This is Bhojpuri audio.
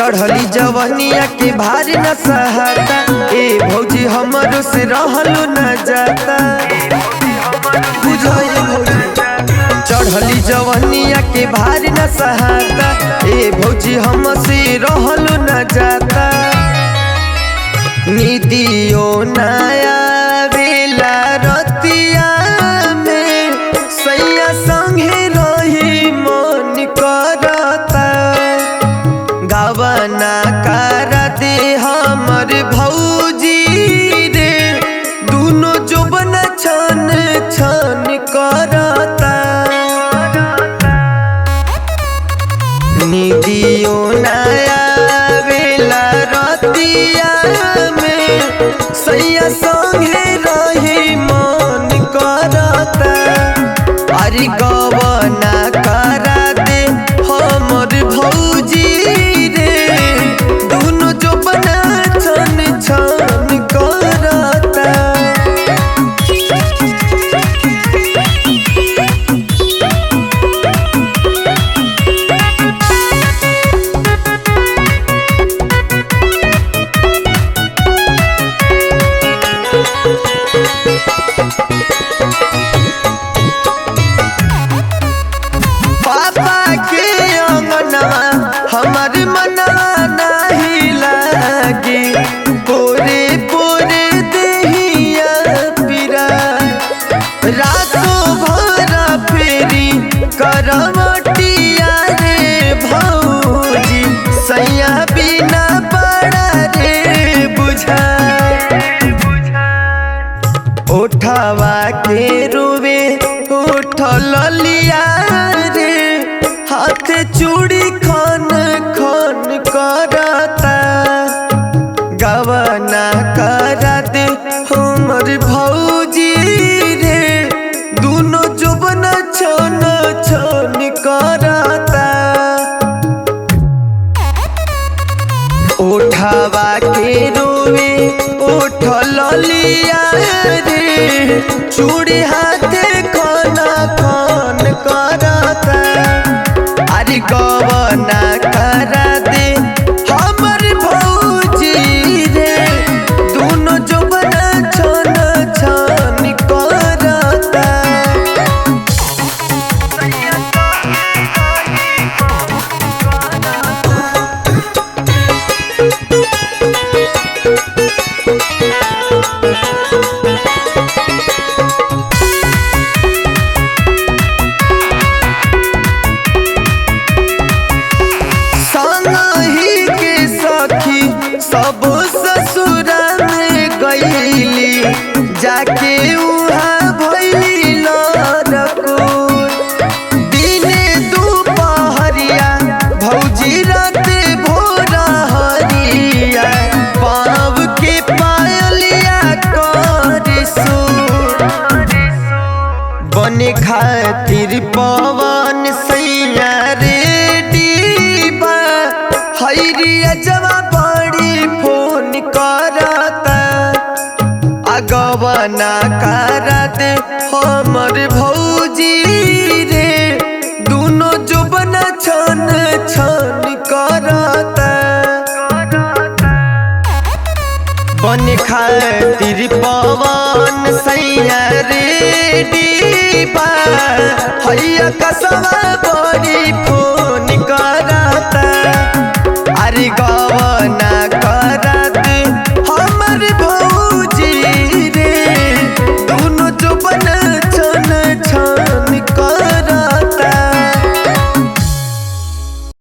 चढ़ली जवनिया के भार न सहाता। ए भौजी हमरो से रहलो न जाता। चढ़ली जवनिया के भार न सहाता। ए भौजी हमसे रहलो न जाता। निदियो नया बेला रतिया में सैया संगे रही मन करता। गावना कर दे हमर भौजी रे दोनों जोबन छन छन करता। निदियो नया बेला रतिया में सैया संगे रही मन करता। अरे गवना करा दे हमर भौजी रे दोनों जोबन छन छन करता। पापा के अंगनवा हमार मनवा नहीं लागे। पोरे पोरे देहिया पिरा रातों भरा फेरी करवटिया रे भौजी सैया बिना बड़ा रे बुझा। उठावा के रुवे उठल लिया रे हाथ चूड़ी खन खन करता। गवना करा दे हमर भौजी रे दोनों जोबन छन छन करता। उठावा के रोवे उठल लिया रे चूड़ी हाथे खना खन करता। अरे गवना करा दे हमर भौजी रे दोनों जोबन छन छन करता। संगही के सखी सब ससुरा में गईली जाके उहाँ भइली लड़कोर। दिने दुपहरिया भौजी राते भोरा हरिया पाँव के पायलिया कर सोर। बने खातिर पवन सैया रे डीबा हैरिया जवा बड़ी फोन करता। अगवना करा दे हमर भौजी रे दोनों जोबन छन छन करता। बन खातिर पवन सैया रे डीबा हैया कसवा बड़ी फोन कर